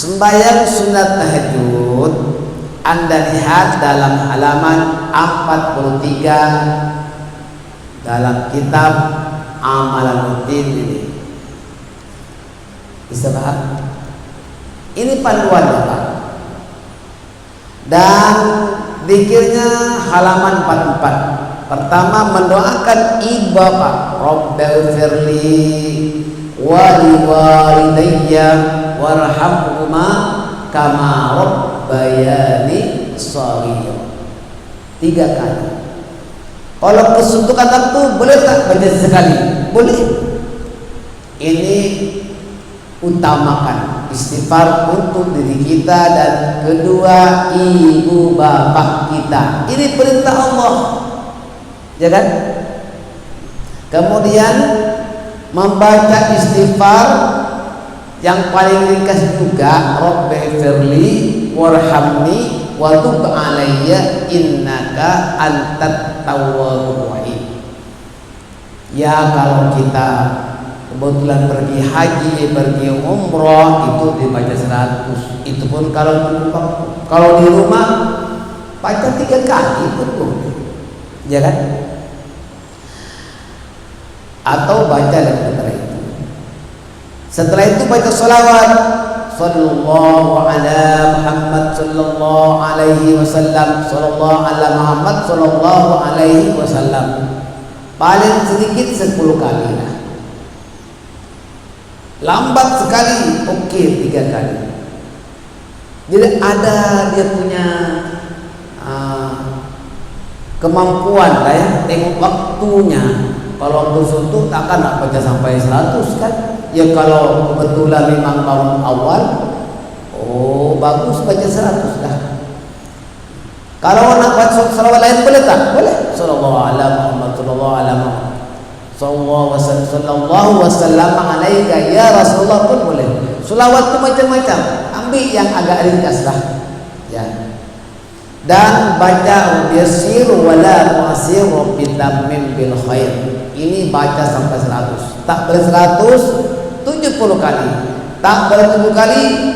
Sembahyang sunat tahajud Anda lihat dalam halaman 43 dalam kitab amalan rutin ini. Bisa paham? Ini panduannya Pak. Dan zikirnya halaman 44. Pertama mendoakan ibu bapak, Rabbil firli wa liwalidayya warhamhuma kama rabbayani shaghira. 3 kali. Kalau kesuntukan tertentu boleh tak baca sekali? Boleh. Ini utamakan istighfar untuk diri kita dan kedua ibu bapak kita. Ini perintah Allah, ya kan? Kemudian membaca istighfar yang paling ringkas juga, Rabbi firli warhamni wa tub alayya innaka antat tawwabur rahim. Ya, kalau kita kebetulan pergi haji, pergi umroh, itu dibaca 100. Itu pun kalau di rumah baca 3 kali pun boleh, ya kan? Atau baca lebih dari itu. Setelah itu baca salawat, sallallahu ala Muhammad sallallahu alaihi wasallam, sallallahu ala Muhammad sallallahu alaihi wasallam. Paling sedikit 10 kali lah. Lambat sekali, oke 3 kali. Jadi ada dia punya kemampuan lah ya, tengok waktunya. Kalau untuk suntuk takkan nak baca sampai 100 kan? Ya kalau kebetulan memang tahun awal, oh bagus baca 100 dah. Kalau nak baca salawat lain boleh tak? Boleh. Sallallahu ala Muhammad sallallahu ala Muhammad sallallahu wasallam alaika ya Rasulullah pun boleh. Salawat tu macam-macam. Ambil yang agak ringkas lah. Ya. Dan baca yasir wala mu'asir bitamim bil khair. Ini baca sampai 100. Tak boleh 100, 70 kali. Tak boleh 7 kali.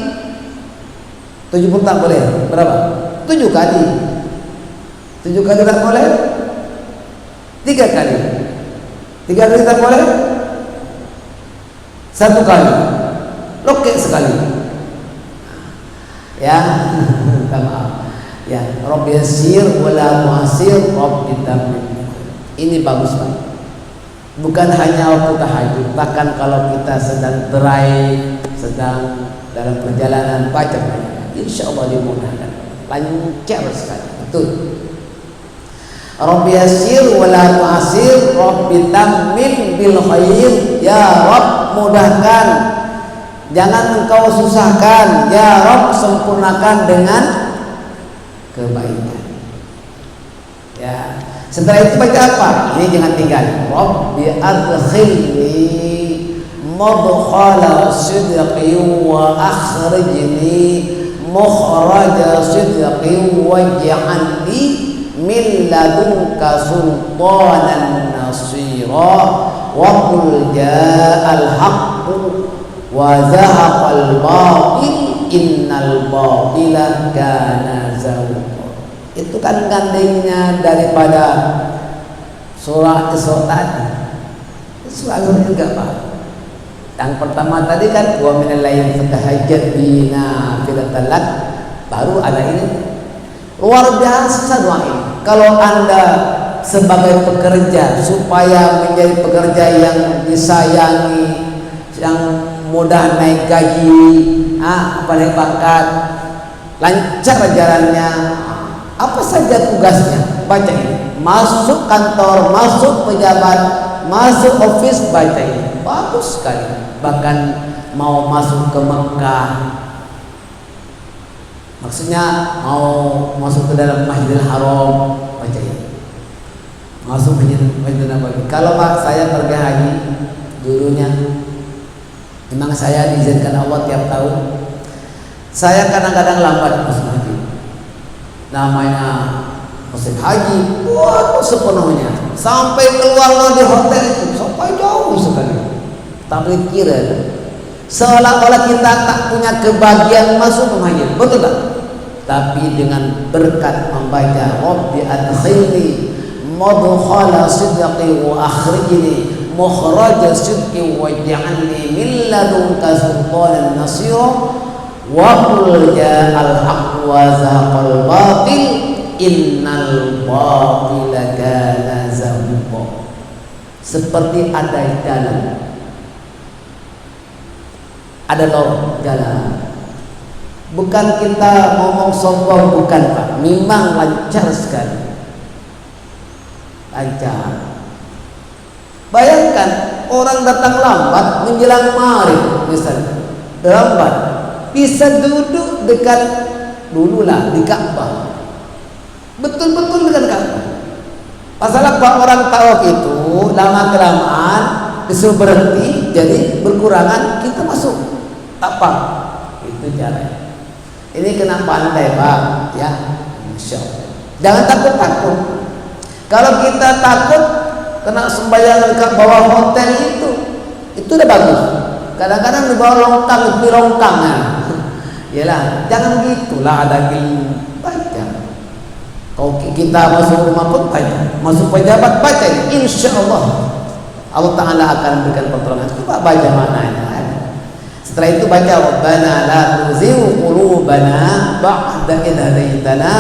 70 tak boleh. Berapa? 7 kali. 7 kali tak boleh. 3 kali. 3 kali tak boleh. 1 kali. Lokek sekali. Ya, minta maaf. Ya, Rabbi yasir wala mu'asir Rabbi tamim. Ini bagus Pak. Bukan hanya waktu tahajud, bahkan kalau kita sedang drive, sedang dalam perjalanan baca banyak, insya Allah dimudahkan, lancar sekali. Betul. Rabbi yasir wala tu'asir Rabbi tamim bil khair. Ya Rabb, mudahkan, jangan engkau susahkan. Ya Rabb, sempurnakan dengan kebaikan. Ya. Setelah itu baca apa? Ini jangan tinggal. Rabbi adkhilni madkhala sidqin wa akhrijni mukhraja sidqin waj'alni min ladunka sultanan nasira wa qul ja'al haqqu wa zahaqal batil innal batila kana zahuqa. Itu kan gandengnya daripada surah Isra tadi. Surah juga Pak. Yang pertama tadi kan wa minal laili fatahajjat bihi nafilatan lak, baru ada ini. Luar biasa doa ini. Kalau Anda sebagai pekerja supaya menjadi pekerja yang disayangi, yang mudah naik gaji, naik pangkat, lancar jalannya, apa saja tugasnya, baca ini. Masuk kantor, masuk pejabat, masuk office, baca ini. Bagus sekali. Bahkan mau masuk ke Mekah, maksudnya mau masuk ke dalam Masjidil Haram, baca ini. Masuk Masjidil Nabawi. Kalau Pak saya pergi haji dulunya, memang saya diizinkan Allah tiap tahun. Saya kadang-kadang lambat masuk haji. Namanya musim haji, waduh sepenuhnya. Sampai keluar di hotel itu, sampai jauh sekali. Tak boleh kira. seolah-olah kita tak punya kebahagiaan masuk menghayat, betul tak? Tapi dengan berkat membaca Rabbi adkhilni madkhala sidqi wa akhrijni mukhraja sidqi waj'alni min ladunka sultanan nasira wa qul ja'al haqq wa zahaqal batil innal batila kana zahuqa. Seperti ada jalan, ada jalan. Bukan kita ngomong sombong, bukan Pak, memang lancar sekali, lancar. Bayangkan orang datang lambat menjelang maghrib misalnya, lambat, bisa duduk dekat dululah di Ka'bah, betul-betul dekat Ka'bah. Masalah Pak, orang tawaf itu lama kelamaan disuruh berhenti, jadi berkurangan, kita masuk apa? Itu caranya. Ini kena pandai Pak, ya, Insya Allah. Jangan takut-takut. Kalau kita takut kena sembahyang ke bawah hotel itu udah bagus. Kadang-kadang di bawah longkang, di longkangnya. Yalah, jangan gitulah, ada ilmu, baca. Kalau kita masuk rumah pun baca, masuk pejabat baca, insya Allah Allah Ta'ala akan memberikan pertolongan. Coba baca maknanya. Setelah itu baca Rabbana la tuzigh qulubana ba'da idh hadaitana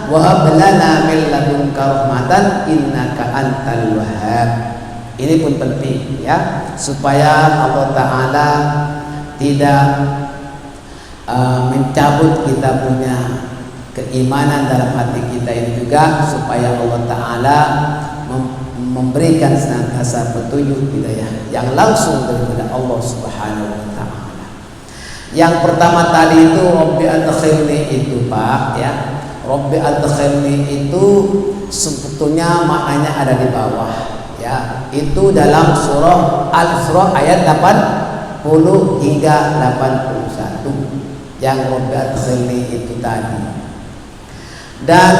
wa hab lana min ladunka rahmatan innaka antal wahhab. Ini pun penting ya, supaya Allah Ta'ala tidak mencabut kita punya keimanan dalam hati kita ini juga, supaya Allah Ta'ala memberikan senantiasa petunjuk hidayah yang langsung daripada Allah Subhanahu wa Ta'ala. Yang pertama tadi itu Rabbi adkhilni itu Pak ya, Rabbi adkhilni itu sebetulnya maknanya ada di bawah ya, itu dalam surah Al-Isra ayat 80 hingga 81 yang Rabbi adkhilni itu tadi. Dan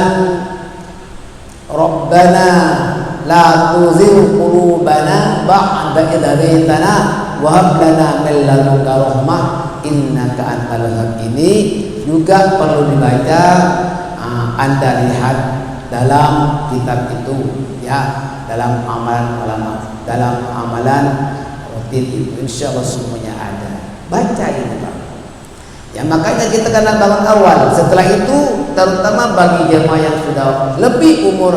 Rabbana la tuzigh qulubana ba'da idh hadaitana wa hab lana min ladunka rahmah innaka antal wahhab. Ini juga perlu dibaca. Anda lihat dalam kitab itu ya, dalam amalan ulama, dalam amalan rutin itu insyaallah semuanya ada. Baca ini Pak ya, makanya kita kena bangun awal. Setelah itu terutama bagi jemaah yang sudah lebih umur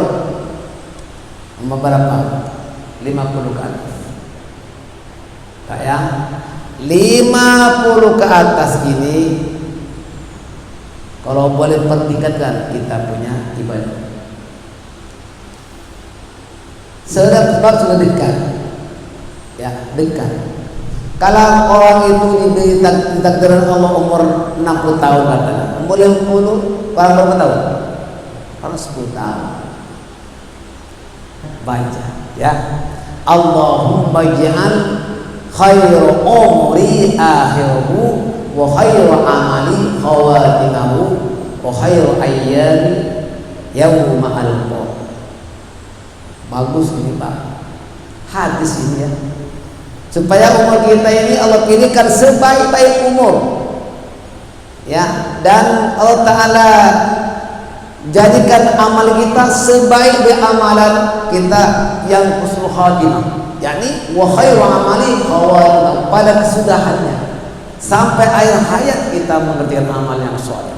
berapa? 50 ke atas Pak ya, 50 ke atas ini kalau boleh pertingkatkan kita punya ibadah. Sebab sudah dekat ya, dekat. Kalau orang itu diberi takdiran Allah umur 60 tahun katanya, umur 50 orang berapa tahun? Orang 10 tahun. Baca ya, Allahumma ij'al khairu umri akhirahu wa khairu amali khawatimahu wa khairu ayyami yauma alqa. Bagus ini Pak, hadis ini ya, supaya umur kita ini Allah pilihkan sebaik-baik umur ya, dan Allah Ta'ala jadikan amal kita sebaik-baik amalan kita yang husnul khatimah, yakni wa khairu amali khawatimah, pada kesudahannya sampai akhir hayat kita mengerjakan amal yang saleh.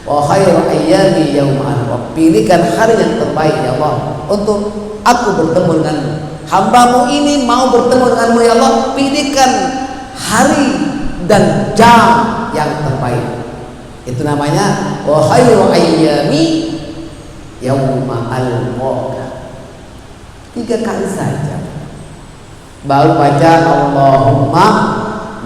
Wa khairu ayyami yauma alqa, pilihkan hari yang terbaik ya Allah untuk aku bertemu denganmu. Hambamu ini mau bertemu denganmu ya Allah, pilihkan hari dan jam yang terbaik. Itu namanya wa khairu ayyami yauma alqa. 3 kali saja baru baca Allahumma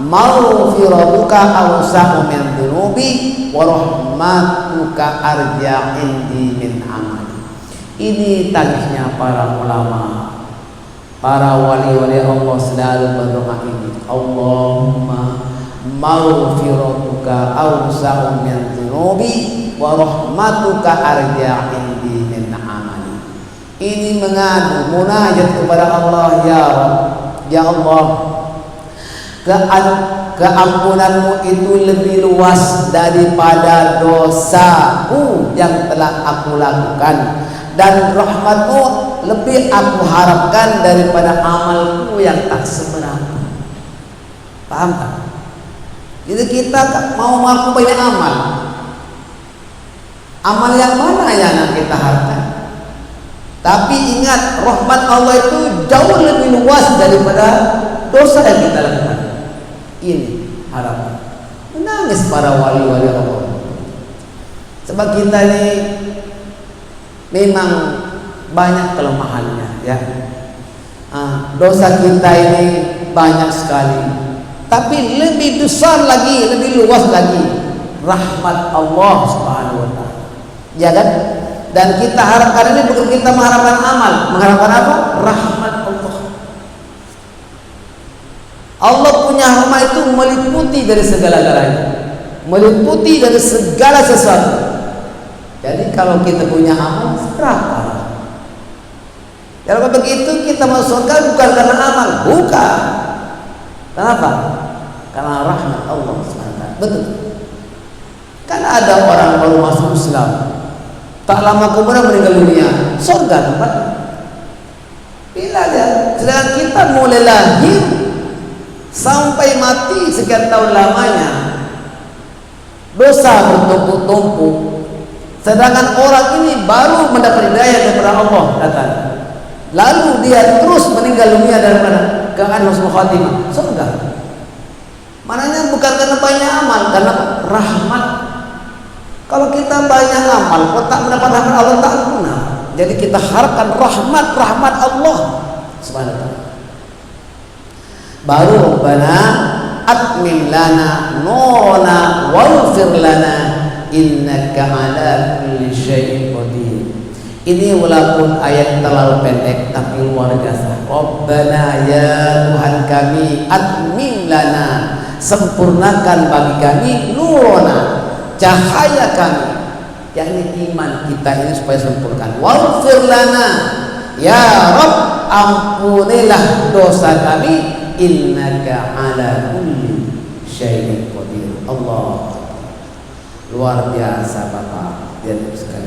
maghfiratuka awsa'u min dhunubi wa rahmatuka arja' indi min amali. Ini tangisnya para ulama, para wali-wali Allah selalu berdoa ini, Allahumma maghfiratuka awsa'u min dhunubi wa rahmatuka arja' indi min amali. Ini mengadu munajat kepada Allah, ya Rabb, ya Allah, keampunanmu itu lebih luas daripada dosaku yang telah aku lakukan, dan rahmatmu lebih aku harapkan daripada amalku yang tak seberapa. Paham tak? Jadi kita mau mengaku banyak amal, amal yang mana yang kita harapkan? Tapi ingat, rahmat Allah itu jauh lebih luas daripada dosa yang kita lakukan. Ini harapan. Menangis para wali-wali Allah. Sebab kita ini memang banyak kelemahannya, ya. Dosa kita ini banyak sekali. Tapi lebih besar lagi, lebih luas lagi rahmat Allah Subhanahu wa taala. Ya kan? Dan kita harapkan ini bukan kita mengharapkan amal, mengharapkan apa? Rahmat Allah. Allah punya rahmat itu meliputi dari segala-galanya, meliputi dari segala sesuatu. Jadi kalau kita punya amal, berapa? Kalau begitu kita masuk surga bukan karena amal, bukan. Kenapa? Karena rahmat Allah SWT. Betul. Karena ada orang baru masuk Islam, tak lama kemudian meninggal dunia, surga tempat. Bila dia, sedangkan kita mulai lahir sampai mati sekian tahun lamanya, dosa bertumpuk-tumpuk. Sedangkan orang ini baru mendapat hidayah daripada Allah datang. Lalu dia terus meninggal dunia daripada keadaan husnul khatimah, surga. Maknanya bukan karena banyak amal, karena rahmat. Kalau kita banyak amal, kok tak mendapat rahmat Allah, tak guna. Jadi kita harapkan rahmat Allah Subhanahu wa taala. Baru Rabbana atmim lana nurana waghfir lana innaka ala kulli syai'in qadir. Ini walaupun ayat terlalu pendek tapi luar biasa. Rabbana ya Tuhan kami, atmim lana, sempurnakan bagi kami, nurana, cahaya kami, yakni iman kita ini supaya sempurnakan. Waghfir lana, ya Rabb ampunilah dosa kami, innaka ala kulli syai'in qadir. Allah, luar biasa Bapak.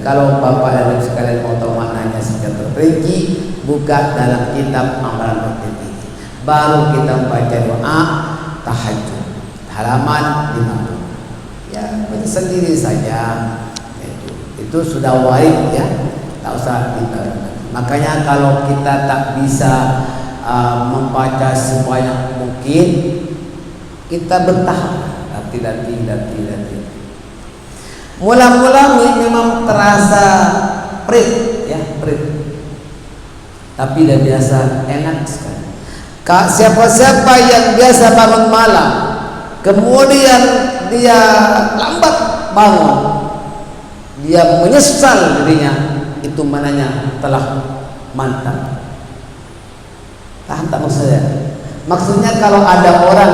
Kalau Bapak dan Ibu sekalian mau tahu maknanya secara terperinci, buka dalam kitab amalan rutin ini. Baru kita membaca doa tahajud halaman 50. Ya, baca sendiri saja. Itu sudah wajib, ya. Tak usah dikatakan. Makanya kalau kita tak bisa membaca sebanyak mungkin, kita bertahap, tidak. Mula-mula memang terasa perit, ya, perit. Tapi dah biasa, enak sekali. Siapa-siapa yang biasa bangun malam, kemudian dia lambat bangun, dia menyesal dirinya, itu mananya telah mantap. Paham tak maksudnya? Maksudnya kalau ada orang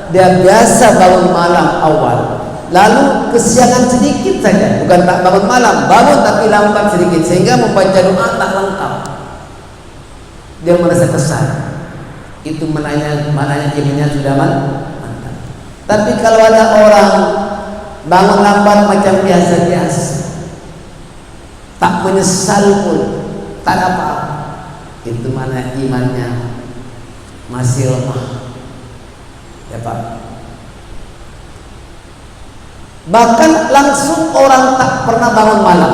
dia biasa bangun malam awal, lalu kesiangan sedikit saja, bukan tak bangun malam, bangun tapi lambat sedikit sehingga membaca doa tak lengkap, dia merasa kesal. Itu mananya imannya sudah mantap. Tapi kalau ada orang bangun lambat macam biasa-biasa, tak menyesal pun, tak ada apa-apa, itu mana imannya masih lemah, ya Pak. Bahkan langsung orang tak pernah bangun malam,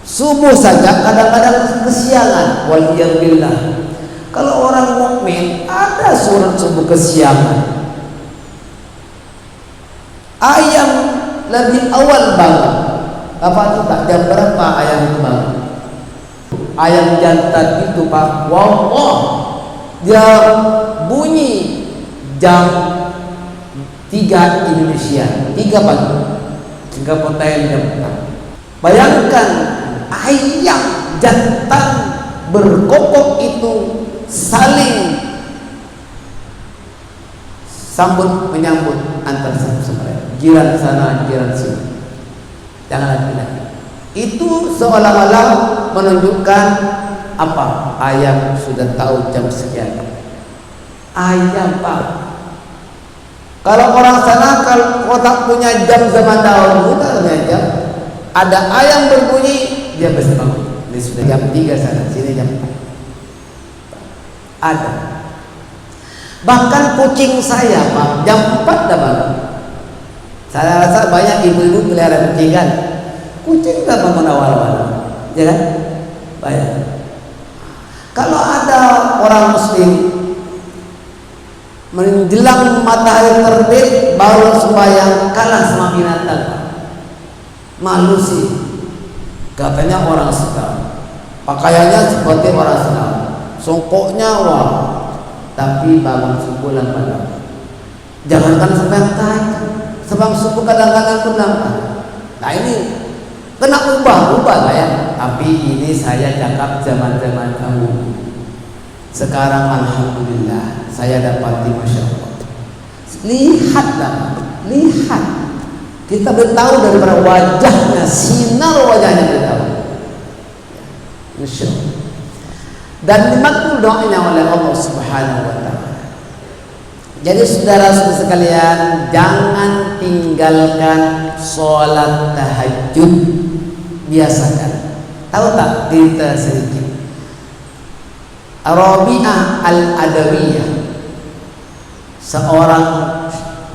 subuh saja kadang-kadang kesiangan. Waliyahillah. Kalau orang mukmin ada surat subuh kesiangan. Ayam lebih awal bangun. Apa itu tak? Jam berapa ayam itu bangun? Ayam jantan itu Pak, wow, dia bunyi jam 3 Indonesia, 3 pagi, Singapura time jam 4. Bayangkan ayam jantan berkokok itu saling sambut menyambut antar satu sama lain, jiran sana jiran sini, jangan lagi. Itu seolah-olah menunjukkan apa? Ayam sudah tahu jam sekian. Ayam Pak, Kalau orang sana kalau kota punya jam zaman dahulu, bukan punya jam. Ada ayam berbunyi, dia pasti bangun. Ini sudah jam 3 sana, sini jam 4. Ada. Bahkan kucing saya, Pak, jam 4 dah bangun. Saya rasa banyak ibu-ibu pelihara kucing kan. Kucing dah bangun awal-awal, ya kan? Banyak. Kalau ada orang Muslim menjelang matahari terbit baru sembahyang, kalah sama binatang. Malu sih. Katanya orang sekarang pakaiannya seperti orang sekarang, songkoknya wah, tapi bangun subuh lambat. Jangankan sembahyang tahajud, sembahyang subuh kadang-kadang pun lambat. Nah ini kena ubah lah ya. Tapi ini saya cakap zaman-zaman dahulu. Sekarang alhamdulillah saya dapati, masya Allah. Lihatlah, lihat. Kita bertahu daripada wajahnya, sinar wajahnya bertahu. Masya Allah. Dan dimakbul doanya oleh Allah Subhanahu wa Ta'ala. Jadi saudara-saudara sekalian, jangan tinggalkan sholat tahajud. Biasakan. Tahu tak cerita sedikit? Rabi'ah al-Adawiyah, seorang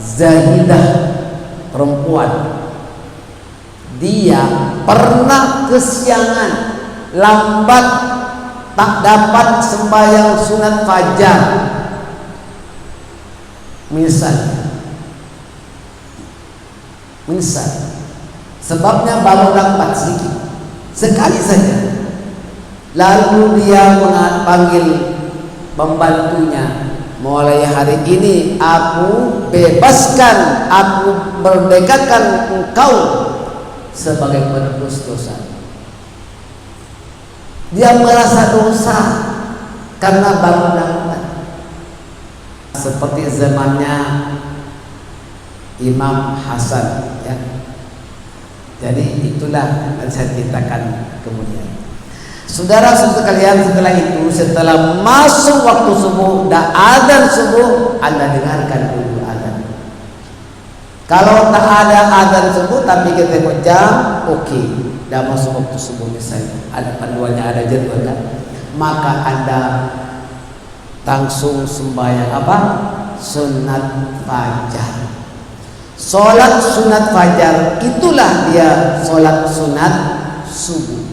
zahidah perempuan. Dia pernah kesiangan, lambat, tak dapat sembahyang sunat fajar. Menyesal. Sebabnya baru lambat sedikit, sekali saja. Lalu dia panggil pembantunya, mulai hari ini aku bebaskan, aku merdekakan engkau sebagai penebus dosa. Dia merasa dosa karena baru lambat. Seperti zamannya Imam Hasan, ya. Jadi itulah yang saya ceritakan kemudian. Saudara-saudara sekalian, setelah itu, setelah masuk waktu subuh, dah azan subuh, Anda dengarkan dulu azan. Kalau tak ada azan subuh tapi kita tengok jam, oke, dah masuk waktu subuh misalnya, ada panduannya, ada jadwal kan, maka Anda langsung sembahyang apa? Sunat fajar. Solat sunat fajar itulah dia solat sunat subuh.